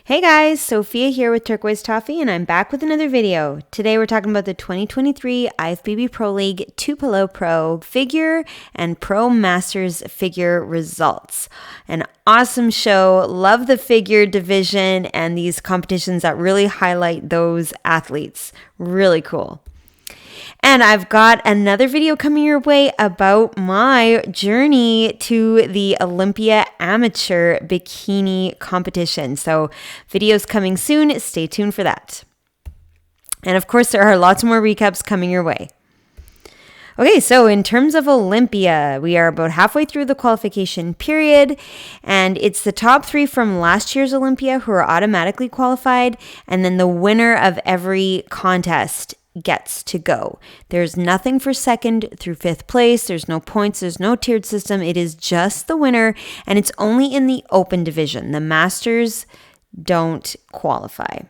Hey guys, Sophia here with Turquoise Toffee, and I'm back with another video. Today we're talking about the 2023 IFBB Pro League Tupelo Pro Figure and Pro Masters Figure results. An awesome show. Love the figure division and these competitions that really highlight those athletes. Really cool. And I've got another video coming your way about my journey to the Olympia Amateur Bikini Competition. So videos coming soon. Stay tuned for that. And of course, there are lots more recaps coming your way. Okay, so in terms of Olympia, we are about halfway through the qualification period, and it's the top 3 from last year's Olympia who are automatically qualified, and then the winner of every contest gets to go. There's nothing for 2nd through 5th place. There's no points. There's no tiered system. It is just the winner, and it's only in the open division. The masters don't qualify.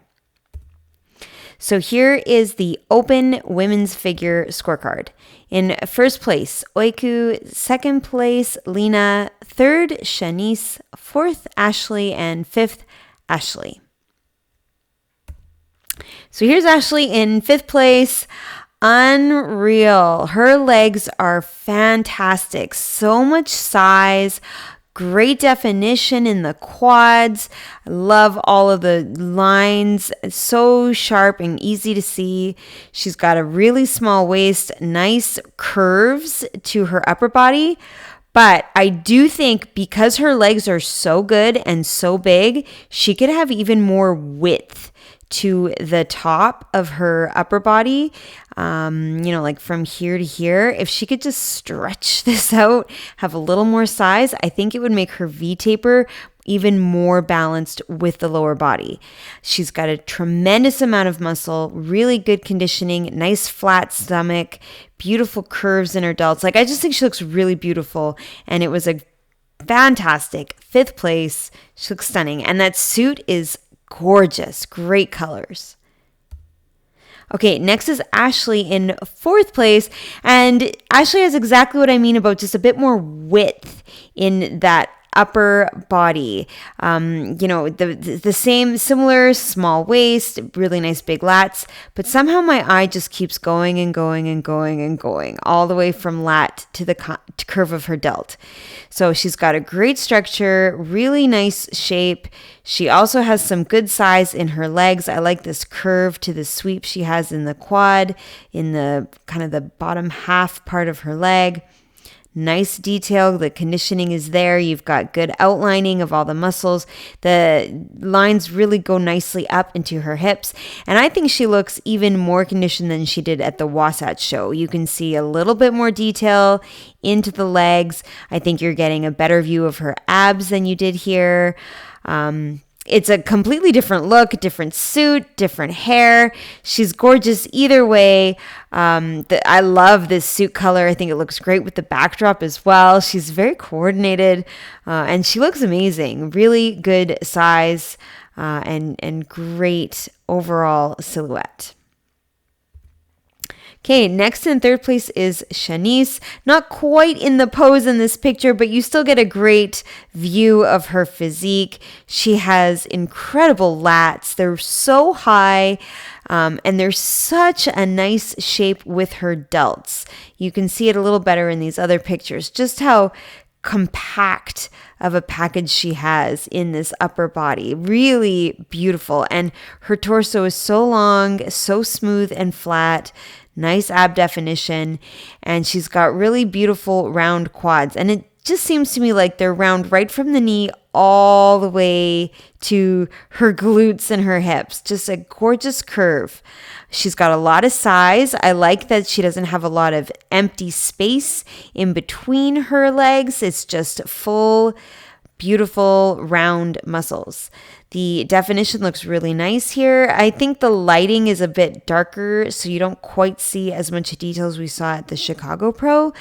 So here is the open women's figure scorecard. In first place, Oiku. 2nd place, Lena. 3rd, Shanice. 4th, Ashley. And 5th, Ashley. So here's Ashley in 5th place. Unreal. Her legs are fantastic. So much size. Great definition in the quads. I love all of the lines. It's so sharp and easy to see. She's got a really small waist, nice curves to her upper body. But I do think because her legs are so good and so big, she could have even more width to the top of her upper body, like from here to here. If she could just stretch this out, have a little more size, I think it would make her V-taper even more balanced with the lower body. She's got a tremendous amount of muscle, really good conditioning, nice flat stomach, beautiful curves in her delts. I just think she looks really beautiful, and it was a fantastic 5th place. She looks stunning, and that suit is gorgeous, great colors. Okay, next is Ashley in 4th place, and Ashley has exactly what I mean about just a bit more width in that upper body. The same, similar small waist, really nice big lats, but somehow my eye just keeps going and going and going and going all the way from lat to the curve of her delt. So she's got a great structure, really nice shape. She also has some good size in her legs. I like this curve to the sweep she has in the quad, in the kind of the bottom half part of her leg. Nice detail. The conditioning is there. You've got good outlining of all the muscles. The lines really go nicely up into her hips. And I think she looks even more conditioned than she did at the Wasatch show. You can see a little bit more detail into the legs. I think you're getting a better view of her abs than you did here. It's a completely different look, different suit, different hair. She's gorgeous either way. I love this suit color. I think it looks great with the backdrop as well. She's very coordinated, and she looks amazing. Really good size and great overall silhouette. Okay, next in 3rd place is Shanice. Not quite in the pose in this picture, but you still get a great view of her physique. She has incredible lats. They're so high, and they're such a nice shape with her delts. You can see it a little better in these other pictures, just how compact of a package she has in this upper body. Really beautiful. And her torso is so long, so smooth and flat. Nice ab definition, and she's got really beautiful round quads, and it just seems to me like they're round right from the knee all the way to her glutes and her hips. Just a gorgeous curve. She's got a lot of size. I like that she doesn't have a lot of empty space in between her legs. It's just full, beautiful round muscles. The definition looks really nice here. I think the lighting is a bit darker, so you don't quite see as much detail as we saw at the Chicago Pro.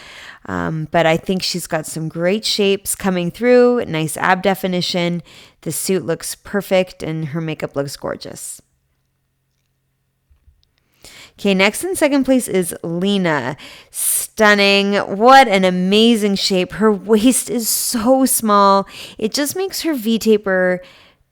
But I think she's got some great shapes coming through, nice ab definition. The suit looks perfect, and her makeup looks gorgeous. Okay, next in 2nd place is Lena. Stunning. What an amazing shape. Her waist is so small. It just makes her V-taper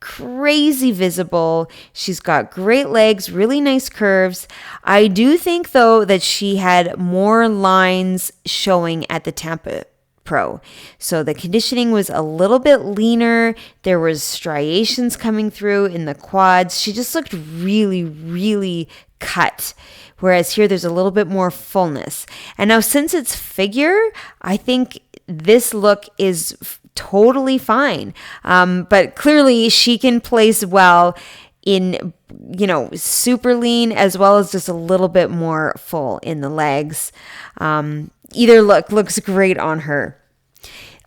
crazy visible. She's got great legs, really nice curves. I do think, though, that she had more lines showing at the Tampa Pro. So the conditioning was a little bit leaner. There was striations coming through in the quads. She just looked really, really cut. Whereas here there's a little bit more fullness. And now since it's figure, I think this look is totally fine. But clearly she can place well in, super lean as well as just a little bit more full in the legs. Either look looks great on her.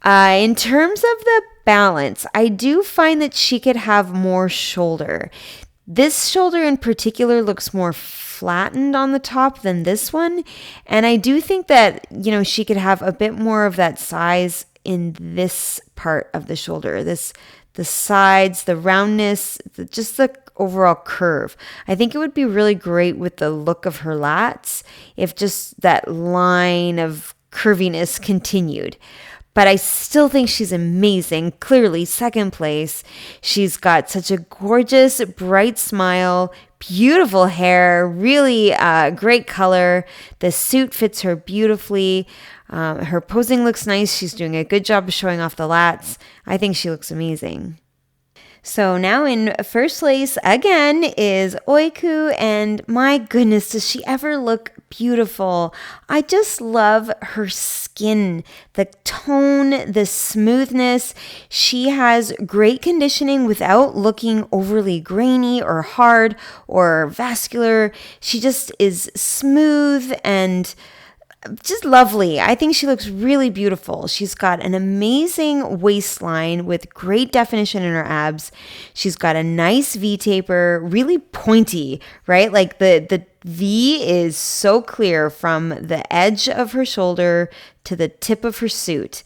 In terms of the balance, I do find that she could have more shoulder. This shoulder in particular looks more flattened on the top than this one. And I do think that, she could have a bit more of that size in this part of the shoulder, the sides, the roundness, just the overall curve. I think it would be really great with the look of her lats if just that line of curviness continued. But I still think she's amazing. Clearly, second place. She's got such a gorgeous, bright smile, beautiful hair, really great color. The suit fits her beautifully. Her posing looks nice. She's doing a good job of showing off the lats. I think she looks amazing. So now in first place again is Oiku, and my goodness, does she ever look beautiful. I just love her skin, the tone, the smoothness. She has great conditioning without looking overly grainy or hard or vascular. She just is smooth and just lovely. I think she looks really beautiful. She's got an amazing waistline with great definition in her abs. She's got a nice V taper, really pointy, right? Like the V is so clear from the edge of her shoulder to the tip of her suit.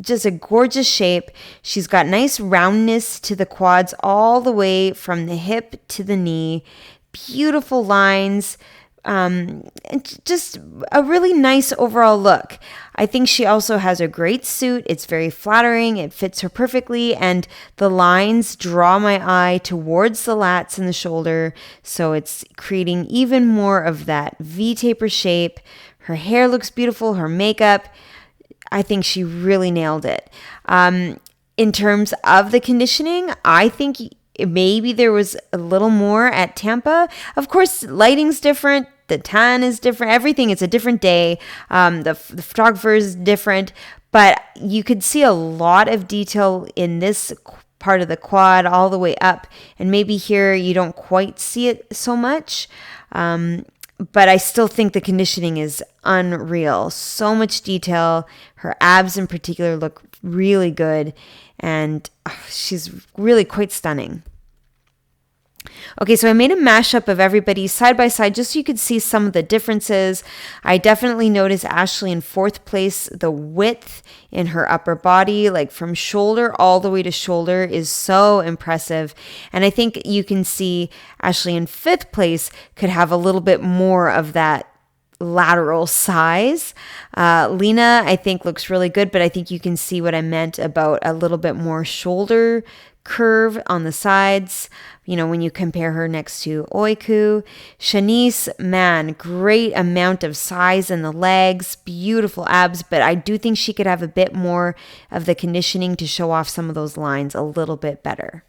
Just a gorgeous shape. She's got nice roundness to the quads all the way from the hip to the knee. Beautiful lines. Just a really nice overall look. I think she also has a great suit. It's very flattering. It fits her perfectly. And the lines draw my eye towards the lats and the shoulder. So it's creating even more of that V taper shape. Her hair looks beautiful. Her makeup, I think she really nailed it. In terms of the conditioning, I think maybe there was a little more at Tampa. Of course, lighting's different. The tan is different. Everything is a different day. The photographer is different. But you could see a lot of detail in this part of the quad all the way up. And maybe here you don't quite see it so much. But I still think the conditioning is unreal. So much detail. Her abs in particular look really good. And she's really quite stunning. Okay, so I made a mashup of everybody side by side just so you could see some of the differences. I definitely noticed Ashley in fourth place. The width in her upper body, like from shoulder all the way to shoulder, is so impressive. And I think you can see Ashley in fifth place could have a little bit more of that lateral size. Lena, I think, looks really good, but I think you can see what I meant about a little bit more shoulder curve on the sides, when you compare her next to Oiku. Shanice, man, great amount of size in the legs, beautiful abs, but I do think she could have a bit more of the conditioning to show off some of those lines a little bit better.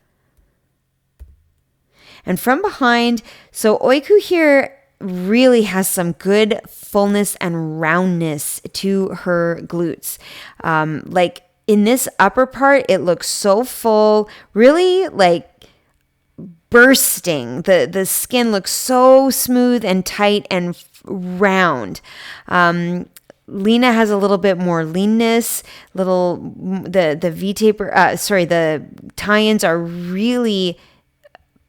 And from behind, so Oiku here really has some good fullness and roundness to her glutes. Like in this upper part, it looks so full, really like bursting. The skin looks so smooth and tight and round. Lena has a little bit more leanness. The V taper. The tie-ins are really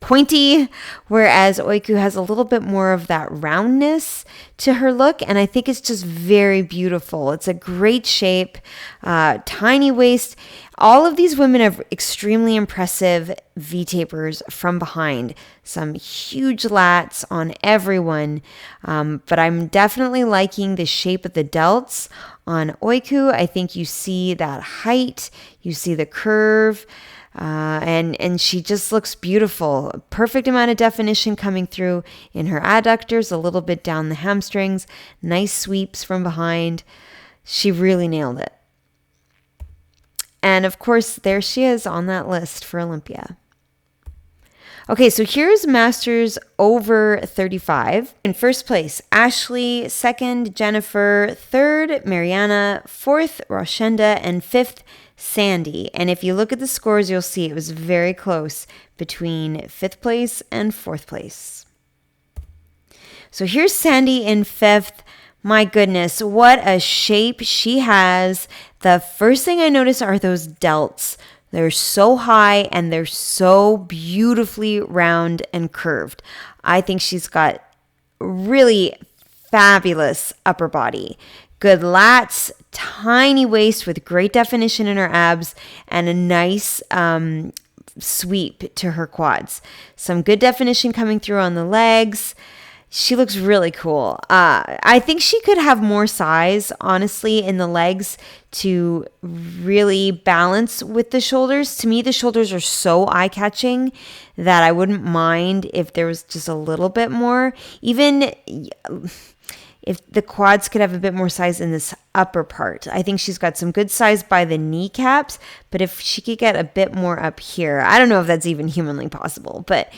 pointy, whereas Oiku has a little bit more of that roundness to her look, and I think it's just very beautiful. It's a great shape, tiny waist. All of these women have extremely impressive V-tapers from behind, some huge lats on everyone, but I'm definitely liking the shape of the delts on Oiku. I think you see that height, you see the curve. And she just looks beautiful. Perfect amount of definition coming through in her adductors, a little bit down the hamstrings, nice sweeps from behind. She really nailed it. And of course, there she is on that list for Olympia. Okay, so here's Masters over 35. In first place, Ashley. Second, Jennifer. Third, Mariana. Fourth, Roshenda. And fifth, Sandy. And if you look at the scores, you'll see it was very close between fifth place and fourth place. So here's Sandy in fifth. My goodness, what a shape she has. The first thing I notice are those delts. They're so high and they're so beautifully round and curved. I think she's got really fabulous upper body. Good lats, tiny waist with great definition in her abs, and a nice sweep to her quads. Some good definition coming through on the legs. She looks really cool. I think she could have more size, honestly, in the legs to really balance with the shoulders. To me, the shoulders are so eye-catching that I wouldn't mind if there was just a little bit more. Even if the quads could have a bit more size in this upper part. I think she's got some good size by the kneecaps, but if she could get a bit more up here, I don't know if that's even humanly possible, but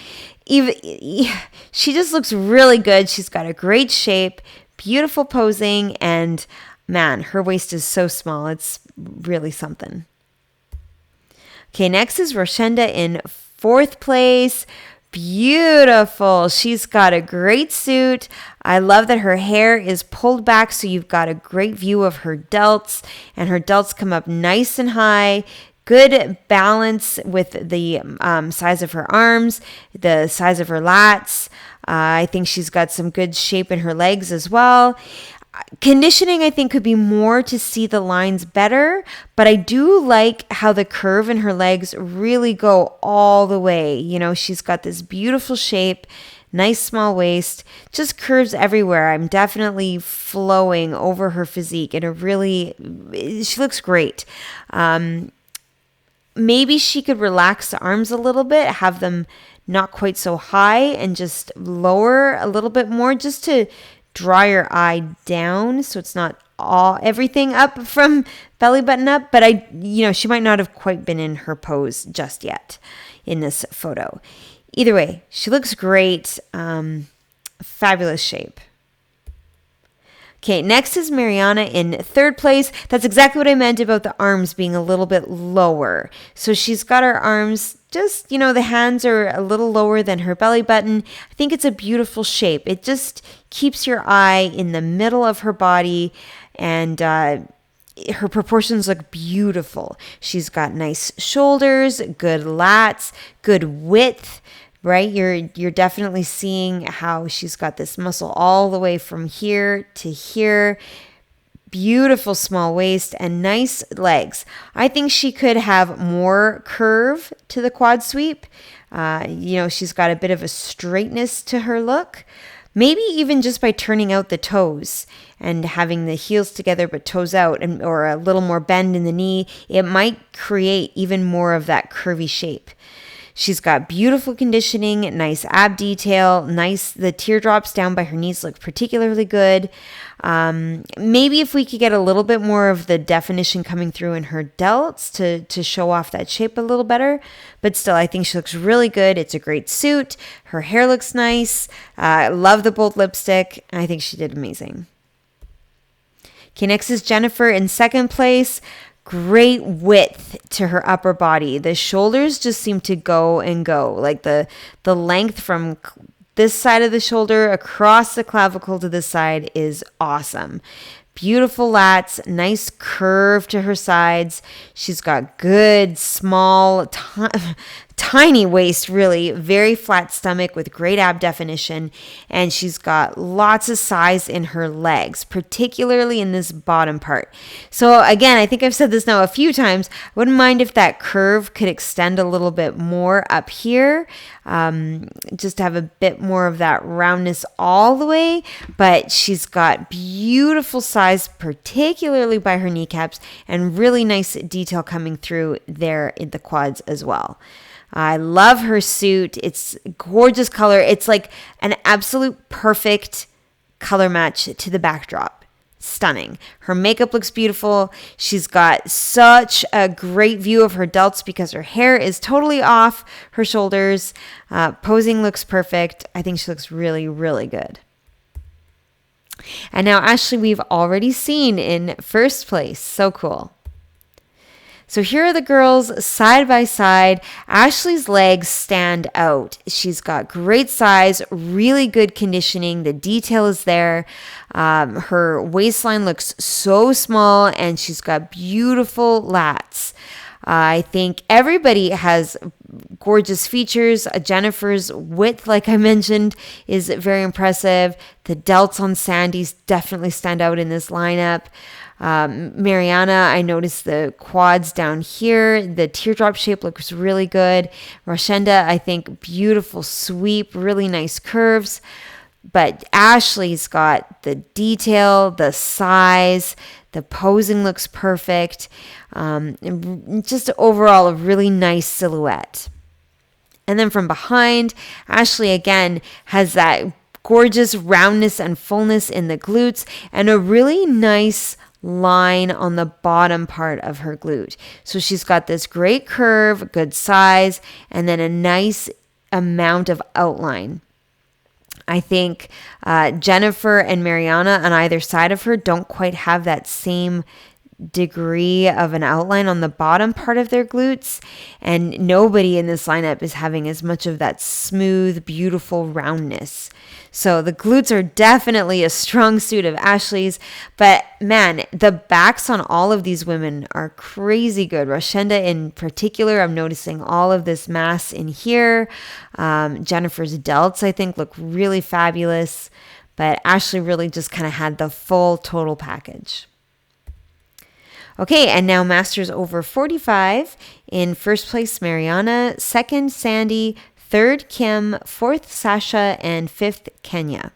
she just looks really good. She's got a great shape, beautiful posing, and man, her waist is so small. It's really something. Okay, next is Roshenda in fourth place. Beautiful. She's got a great suit. I love that her hair is pulled back so you've got a great view of her delts, and her delts come up nice and high. Good balance with the size of her arms, the size of her lats. I think she's got some good shape in her legs as well. Conditioning, I think, could be more to see the lines better, but I do like how the curve in her legs really go all the way. You know, she's got this beautiful shape, nice small waist, just curves everywhere. I'm definitely flowing over her physique, and she looks great. Maybe she could relax the arms a little bit, have them not quite so high, and just lower a little bit more just to draw your eye down so it's not everything up from belly button up. But she might not have quite been in her pose just yet in this photo. Either way, she looks great. Fabulous shape. Okay, next is Mariana in third place. That's exactly what I meant about the arms being a little bit lower. So she's got her arms just, the hands are a little lower than her belly button. I think it's a beautiful shape. It just keeps your eye in the middle of her body, and her proportions look beautiful. She's got nice shoulders, good lats, good width. Right? You're definitely seeing how she's got this muscle all the way from here to here. Beautiful small waist and nice legs. I think she could have more curve to the quad sweep. She's got a bit of a straightness to her look. Maybe even just by turning out the toes and having the heels together but toes out, or a little more bend in the knee, it might create even more of that curvy shape. She's got beautiful conditioning, nice ab detail, the teardrops down by her knees look particularly good. Maybe if we could get a little bit more of the definition coming through in her delts to show off that shape a little better. But still, I think she looks really good. It's a great suit. Her hair looks nice. I love the bold lipstick. I think she did amazing. Okay, next is Jennifer in second place. Great width to her upper body. The shoulders just seem to go and go. Like the length from this side of the shoulder across the clavicle to this side is awesome. Beautiful lats, nice curve to her sides. She's got good, small, tiny waist, really, very flat stomach with great ab definition, and she's got lots of size in her legs, particularly in this bottom part. So again, I think I've said this now a few times. I wouldn't mind if that curve could extend a little bit more up here, just to have a bit more of that roundness all the way, but she's got beautiful size, particularly by her kneecaps, and really nice detail coming through there in the quads as well. I love her suit. It's gorgeous color. It's like an absolute perfect color match to the backdrop. Stunning. Her makeup looks beautiful. She's got such a great view of her delts because her hair is totally off her shoulders. Posing looks perfect. I think she looks really, really good. And now Ashley, we've already seen in first place. So cool. So here are the girls side by side. Ashley's legs stand out. She's got great size, really good conditioning. The detail is there. Her waistline looks so small, and she's got beautiful lats. I think everybody has gorgeous features. Jennifer's width, like I mentioned, is very impressive. The delts on Sandy's definitely stand out in this lineup. Mariana, I noticed the quads down here. The teardrop shape looks really good. Rashenda, I think beautiful sweep, really nice curves. But Ashley's got the detail, the size, the posing looks perfect. And just overall a really nice silhouette. And then from behind, Ashley again has that gorgeous roundness and fullness in the glutes and a really nice line on the bottom part of her glute. So she's got this great curve, good size, and then a nice amount of outline. I think Jennifer and Mariana on either side of her don't quite have that same degree of an outline on the bottom part of their glutes, and nobody in this lineup is having as much of that smooth, beautiful roundness. So the glutes are definitely a strong suit of Ashley's, but man, the backs on all of these women are crazy good. Rashenda in particular, I'm noticing all of this mass in here. Jennifer's delts, I think, look really fabulous, but Ashley really just kind of had the full total package. Okay, and now Masters over 45. In first place, Mariana. Second, Sandy. Third, Kim. Fourth, Sasha. And fifth, Kenya.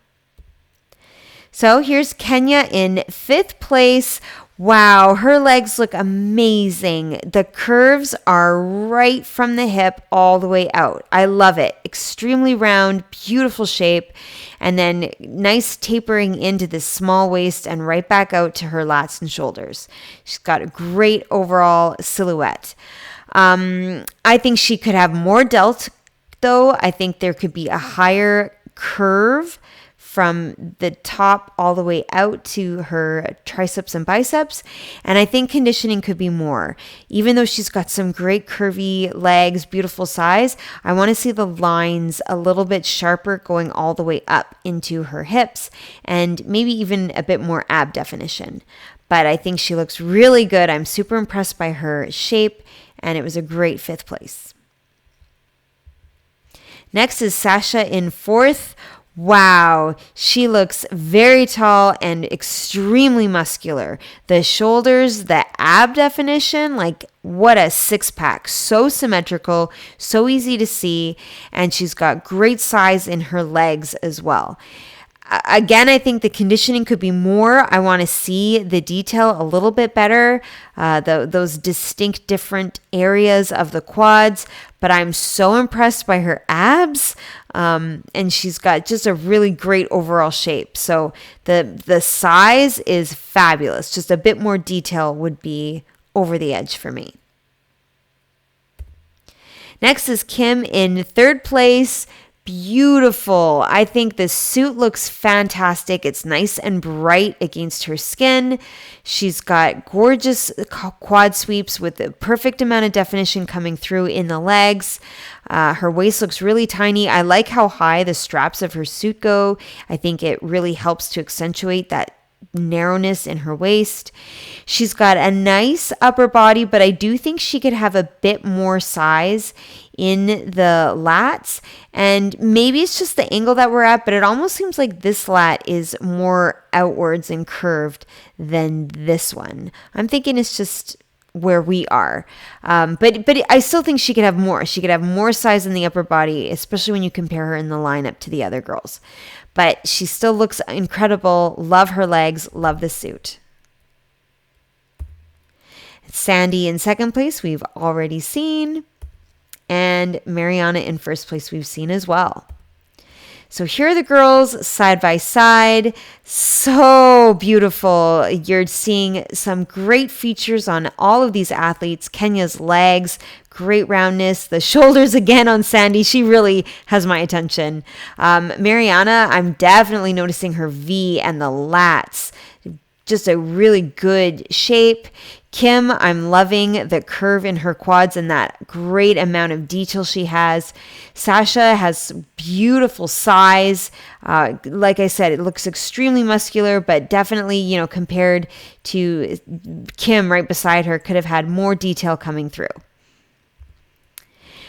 So here's Kenya in fifth place. Wow, her legs look amazing. The curves are right from the hip all the way out. I love it. Extremely round, beautiful shape, and then nice tapering into this small waist and right back out to her lats and shoulders. She's got a great overall silhouette. I think she could have more delt, though. I think there could be a higher curve from the top all the way out to her triceps and biceps. And I think conditioning could be more. Even though she's got some great curvy legs, beautiful size, I want to see the lines a little bit sharper going all the way up into her hips and maybe even a bit more ab definition. But I think she looks really good. I'm super impressed by her shape, and it was a great fifth place. Next is Sasha in fourth. Wow, she looks very tall and extremely muscular. The shoulders, the ab definition, like what a six pack. So symmetrical, so easy to see, and she's got great size in her legs as well. Again, I think the conditioning could be more. I want to see the detail a little bit better, those distinct different areas of the quads, but I'm so impressed by her abs, and she's got just a really great overall shape. So the size is fabulous. Just a bit more detail would be over the edge for me. Next is Kim in third place. Beautiful. I think the suit looks fantastic. It's nice and bright against her skin. She's got gorgeous quad sweeps with the perfect amount of definition coming through in the legs. Her waist looks really tiny. I like how high the straps of her suit go. I think it really helps to accentuate that narrowness in her waist. She's got a nice upper body, but I do think she could have a bit more size in the lats. And maybe it's just the angle that we're at, but it almost seems like this lat is more outwards and curved than this one. I'm thinking it's just where we are. But I still think she could have more. She could have more size in the upper body, especially when you compare her in the lineup to the other girls. But she still looks incredible. Love her legs. Love the suit. Sandy in second place, we've already seen. And Mariana in first place, we've seen as well. So here are the girls side by side. So beautiful. You're seeing some great features on all of these athletes. Kenya's legs, great roundness. The shoulders again on Sandy. She really has my attention. Mariana, I'm definitely noticing her V and the lats. Just a really good shape. Kim, I'm loving the curve in her quads and that great amount of detail she has. Sasha has beautiful size. Like I said, it looks extremely muscular, but definitely, compared to Kim right beside her, could have had more detail coming through.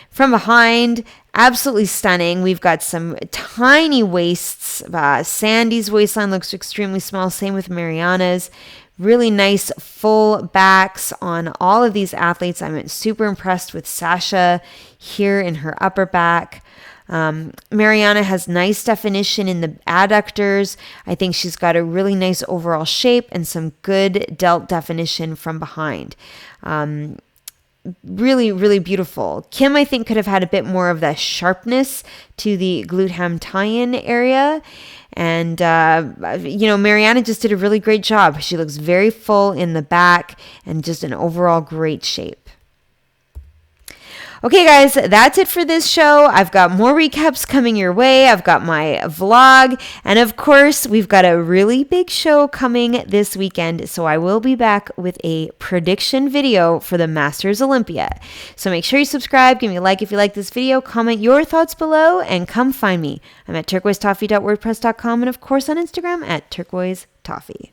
From behind, absolutely stunning. We've got some tiny waists. Sandy's waistline looks extremely small. Same with Mariana's. Really nice full backs on all of these athletes. I'm super impressed with Sasha here in her upper back. Mariana has nice definition in the adductors. I think she's got a really nice overall shape and some good delt definition from behind. Really, really beautiful. Kim, I think, could have had a bit more of the sharpness to the glute ham tie-in area. And, Mariana just did a really great job. She looks very full in the back and just an overall great shape. Okay, guys, that's it for this show. I've got more recaps coming your way. I've got my vlog. And of course, we've got a really big show coming this weekend. So I will be back with a prediction video for the Masters Olympia. So make sure you subscribe, give me a like if you like this video, comment your thoughts below, and come find me. I'm at turquoisetoffee.wordpress.com and of course on Instagram at turquoisetoffee.